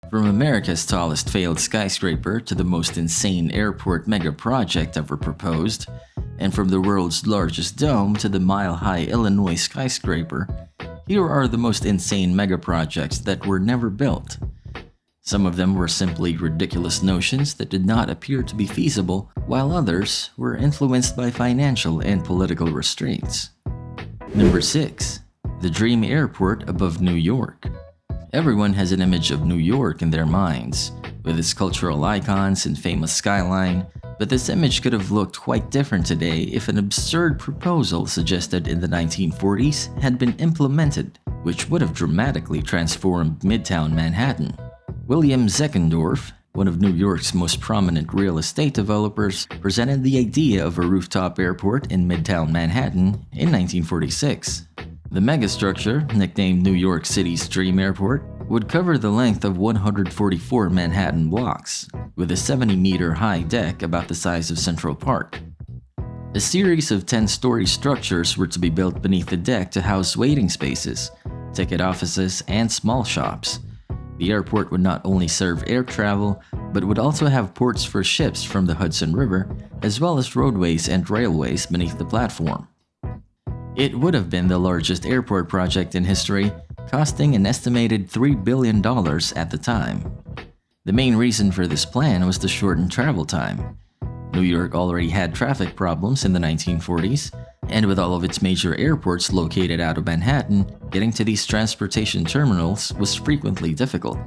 From America's tallest failed skyscraper to the most insane airport mega project ever proposed, and from the world's largest dome to the Mile-High Illinois Skyscraper, here are the most insane mega projects that were never built. Some of them were simply ridiculous notions that did not appear to be feasible, while others were influenced by financial and political restraints. Number 6. The Dream Airport above New York. Everyone has an image of New York in their minds, with its cultural icons and famous skyline, but this image could have looked quite different today if an absurd proposal suggested in the 1940s had been implemented, which would have dramatically transformed Midtown Manhattan. William Zeckendorf, one of New York's most prominent real estate developers, presented the idea of a rooftop airport in Midtown Manhattan in 1946. The megastructure, nicknamed New York City's Dream Airport, would cover the length of 144 Manhattan blocks, with a 70-meter-high deck about the size of Central Park. A series of 10-story structures were to be built beneath the deck to house waiting spaces, ticket offices, and small shops. The airport would not only serve air travel, but would also have ports for ships from the Hudson River, as well as roadways and railways beneath the platform. It would have been the largest airport project in history, costing an estimated $3 billion at the time. The main reason for this plan was to shorten travel time. New York already had traffic problems in the 1940s, and with all of its major airports located out of Manhattan, getting to these transportation terminals was frequently difficult.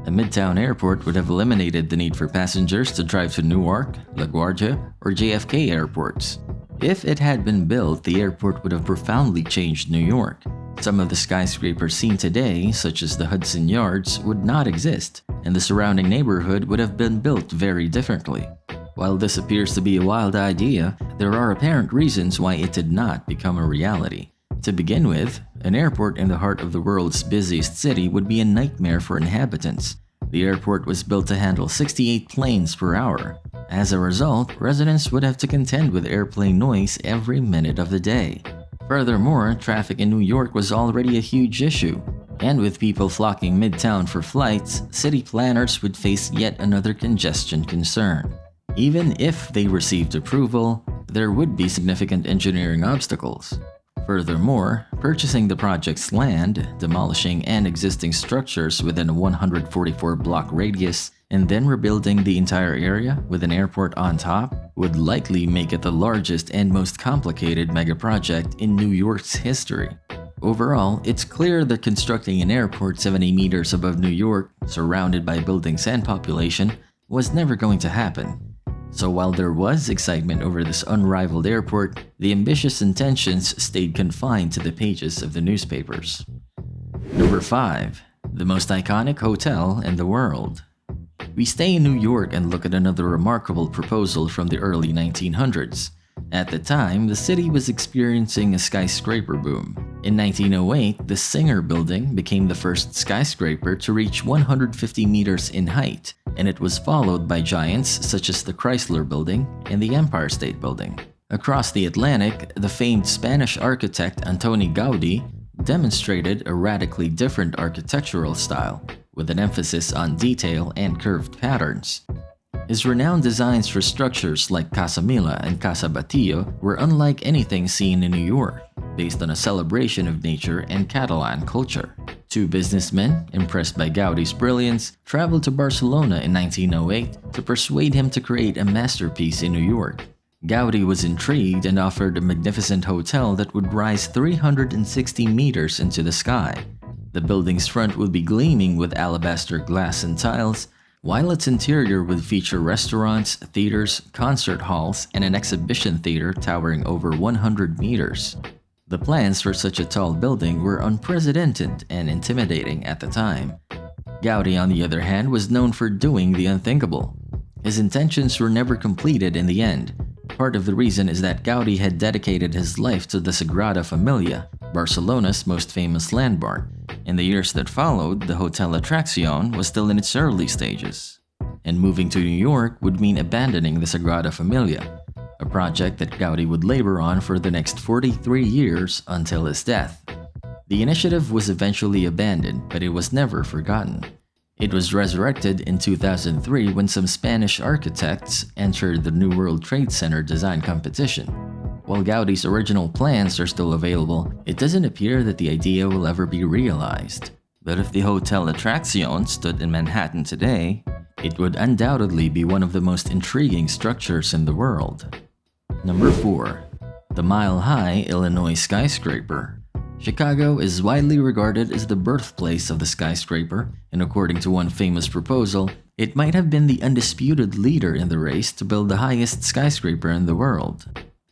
A Midtown airport would have eliminated the need for passengers to drive to Newark, LaGuardia, or JFK airports. If it had been built, the airport would have profoundly changed New York. Some of the skyscrapers seen today, such as the Hudson Yards, would not exist, and the surrounding neighborhood would have been built very differently. While this appears to be a wild idea, there are apparent reasons why it did not become a reality. To begin with, an airport in the heart of the world's busiest city would be a nightmare for inhabitants. The airport was built to handle 68 planes per hour. As a result, residents would have to contend with airplane noise every minute of the day. Furthermore, traffic in New York was already a huge issue, and with people flocking midtown for flights, city planners would face yet another congestion concern. Even if they received approval, there would be significant engineering obstacles. Furthermore, purchasing the project's land, demolishing and existing structures within a 144-block radius, and then rebuilding the entire area with an airport on top would likely make it the largest and most complicated mega-project in New York's history. Overall, it's clear that constructing an airport 70 meters above New York, surrounded by buildings and population, was never going to happen. So while there was excitement over this unrivaled airport, the ambitious intentions stayed confined to the pages of the newspapers. Number 5. The most iconic hotel in the world. We stay in New York and look at another remarkable proposal from the early 1900s. At the time, the city was experiencing a skyscraper boom. In 1908, the Singer Building became the first skyscraper to reach 150 meters in height, and it was followed by giants such as the Chrysler Building and the Empire State Building. Across the Atlantic, the famed Spanish architect Antoni Gaudí demonstrated a radically different architectural style, with an emphasis on detail and curved patterns. His renowned designs for structures like Casa Mila and Casa Batillo were unlike anything seen in New York, based on a celebration of nature and Catalan culture. Two businessmen, impressed by Gaudí's brilliance, traveled to Barcelona in 1908 to persuade him to create a masterpiece in New York. Gaudí was intrigued and offered a magnificent hotel that would rise 360 meters into the sky. The building's front would be gleaming with alabaster glass and tiles, while its interior would feature restaurants, theaters, concert halls, and an exhibition theater towering over 100 meters. The plans for such a tall building were unprecedented and intimidating at the time. Gaudí, on the other hand, was known for doing the unthinkable. His intentions were never completed in the end. Part of the reason is that Gaudí had dedicated his life to the Sagrada Familia, Barcelona's most famous landmark. In the years that followed, the Hotel Atracción was still in its early stages, and moving to New York would mean abandoning the Sagrada Familia, a project that Gaudí would labor on for the next 43 years until his death. The initiative was eventually abandoned, but it was never forgotten. It was resurrected in 2003 when some Spanish architects entered the New World Trade Center design competition. While Gaudi's original plans are still available, it doesn't appear that the idea will ever be realized. But if the Hotel Attraction stood in Manhattan today, it would undoubtedly be one of the most intriguing structures in the world. Number 4. The Mile-High Illinois Skyscraper. Chicago is widely regarded as the birthplace of the skyscraper, and according to one famous proposal, it might have been the undisputed leader in the race to build the highest skyscraper in the world.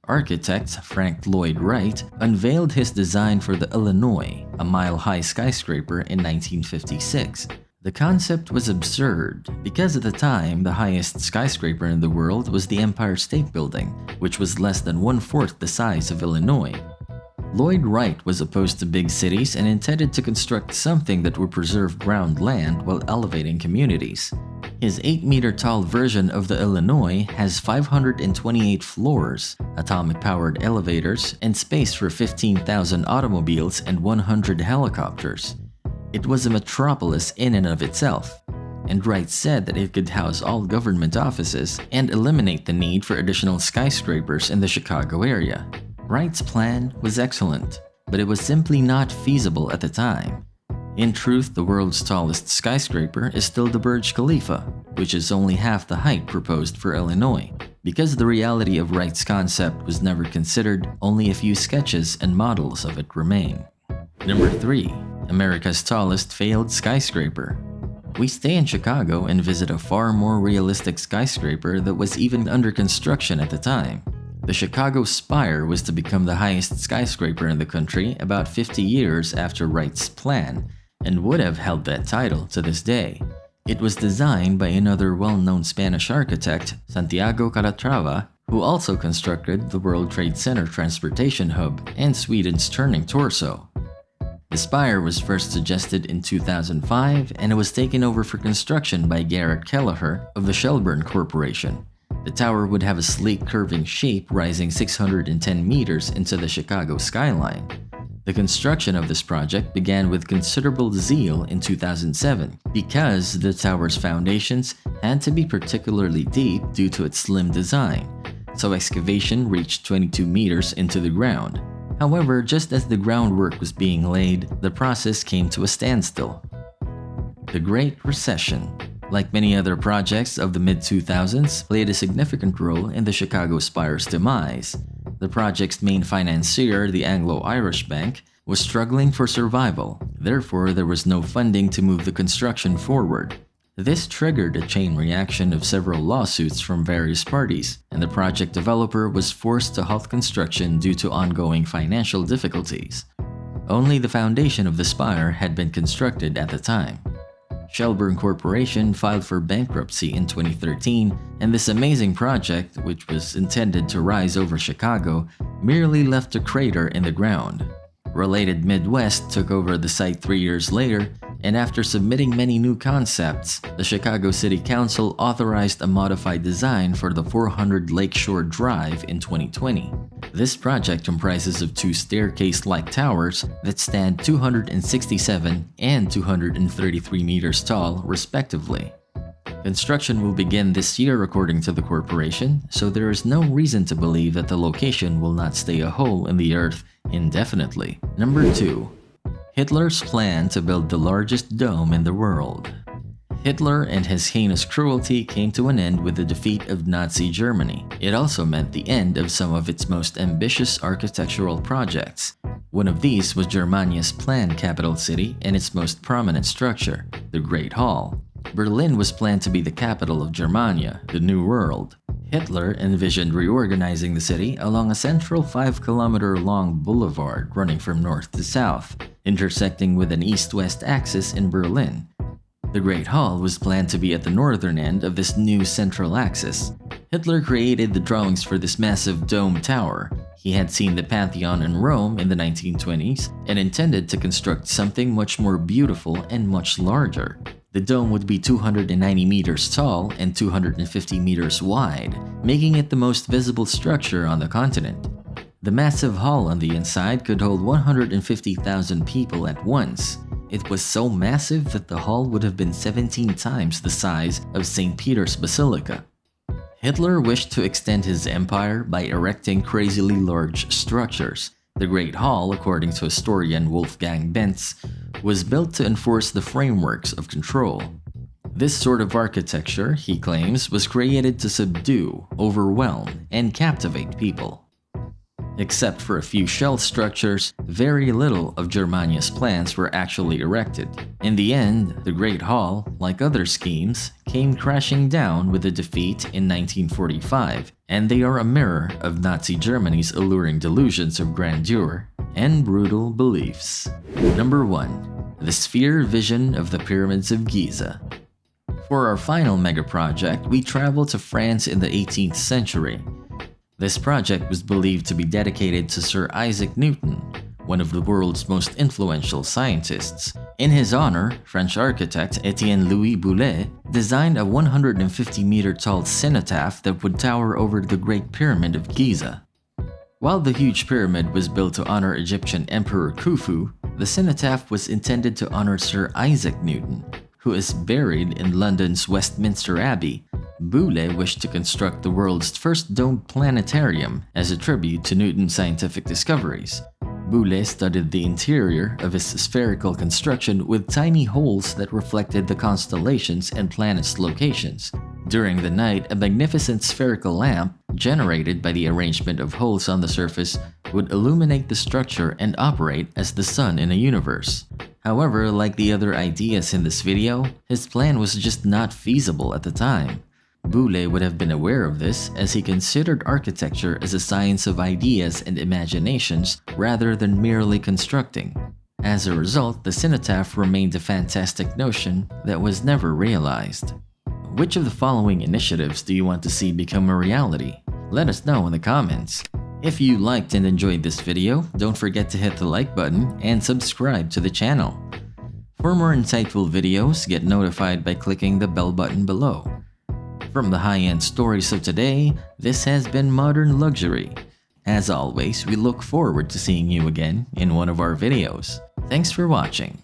Architect Frank Lloyd Wright unveiled his design for the Illinois, a mile-high skyscraper in 1956. The concept was absurd because at the time, the highest skyscraper in the world was the Empire State Building, which was less than 1/4 the size of Illinois. Lloyd Wright was opposed to big cities and intended to construct something that would preserve ground land while elevating communities. His 8-meter-tall version of the Illinois has 528 floors, atomic-powered elevators, and space for 15,000 automobiles and 100 helicopters. It was a metropolis in and of itself, and Wright said that it could house all government offices and eliminate the need for additional skyscrapers in the Chicago area. Wright's plan was excellent, but it was simply not feasible at the time. In truth, the world's tallest skyscraper is still the Burj Khalifa, which is only half the height proposed for Illinois. Because the reality of Wright's concept was never considered, only a few sketches and models of it remain. Number 3. America's tallest failed skyscraper. We stay in Chicago and visit a far more realistic skyscraper that was even under construction at the time. The Chicago Spire was to become the highest skyscraper in the country about 50 years after Wright's plan, and would have held that title to this day. It was designed by another well-known Spanish architect, Santiago Calatrava, who also constructed the World Trade Center transportation hub and Sweden's turning torso. The spire was first suggested in 2005, and it was taken over for construction by Garrett Kelleher of the Shelburne Corporation. The tower would have a sleek curving shape rising 610 meters into the Chicago skyline. The construction of this project began with considerable zeal in 2007 because the tower's foundations had to be particularly deep due to its slim design, so excavation reached 22 meters into the ground. However, just as the groundwork was being laid, the process came to a standstill. The Great Recession, like many other projects of the mid-2000s, played a significant role in the Chicago Spire's demise. The project's main financier, the Anglo-Irish Bank, was struggling for survival. Therefore, there was no funding to move the construction forward. This triggered a chain reaction of several lawsuits from various parties, and the project developer was forced to halt construction due to ongoing financial difficulties. Only the foundation of the spire had been constructed at the time. Shelburne Corporation filed for bankruptcy in 2013, and this amazing project, which was intended to rise over Chicago, merely left a crater in the ground. Related Midwest took over the site 3 years later, and after submitting many new concepts, the Chicago City Council authorized a modified design for the 400 Lakeshore Drive in 2020. This project comprises of 2 staircase-like towers that stand 267 and 233 meters tall, respectively. Construction will begin this year according to the corporation, so there is no reason to believe that the location will not stay a hole in the earth indefinitely. Number 2. Hitler's plan to build the largest dome in the world. Hitler and his heinous cruelty came to an end with the defeat of Nazi Germany. It also meant the end of some of its most ambitious architectural projects. One of these was Germania's planned capital city and its most prominent structure, the Great Hall. Berlin was planned to be the capital of Germania, the New World. Hitler envisioned reorganizing the city along a central 5-kilometer-long boulevard running from north to south, intersecting with an east-west axis in Berlin. The Great Hall was planned to be at the northern end of this new central axis. Hitler created the drawings for this massive dome tower. He had seen the Pantheon in Rome in the 1920s and intended to construct something much more beautiful and much larger. The dome would be 290 meters tall and 250 meters wide, making it the most visible structure on the continent. The massive hall on the inside could hold 150,000 people at once. It was so massive that the hall would have been 17 times the size of St. Peter's Basilica. Hitler wished to extend his empire by erecting crazily large structures. The Great Hall, according to historian Wolfgang Bentz, was built to enforce the frameworks of control. This sort of architecture, he claims, was created to subdue, overwhelm, and captivate people. Except for a few shell structures, very little of Germania's plans were actually erected. In the end, the Great Hall, like other schemes, came crashing down with a defeat in 1945, and they are a mirror of Nazi Germany's alluring delusions of grandeur and brutal beliefs. Number 1. The Sphere Vision of the Pyramids of Giza. For our final megaproject, we travel to France in the 18th century. This project was believed to be dedicated to Sir Isaac Newton, one of the world's most influential scientists. In his honor, French architect Étienne Louis Boulle designed a 150-meter tall cenotaph that would tower over the Great Pyramid of Giza. While the huge pyramid was built to honor Egyptian Emperor Khufu, the cenotaph was intended to honor Sir Isaac Newton, who is buried in London's Westminster Abbey. Boulle wished to construct the world's first domed planetarium as a tribute to Newton's scientific discoveries. Boulle studied the interior of his spherical construction with tiny holes that reflected the constellations and planets' locations. During the night, a magnificent spherical lamp, generated by the arrangement of holes on the surface, would illuminate the structure and operate as the sun in a universe. However, like the other ideas in this video, his plan was just not feasible at the time. Boulle would have been aware of this, as he considered architecture as a science of ideas and imaginations rather than merely constructing. As a result, the cenotaph remained a fantastic notion that was never realized. Which of the following initiatives do you want to see become a reality? Let us know in the comments. If you liked and enjoyed this video, don't forget to hit the like button and subscribe to the channel. For more insightful videos, get notified by clicking the bell button below. From the high-end stories of today, this has been Modern Luxury. As always, we look forward to seeing you again in one of our videos. Thanks for watching.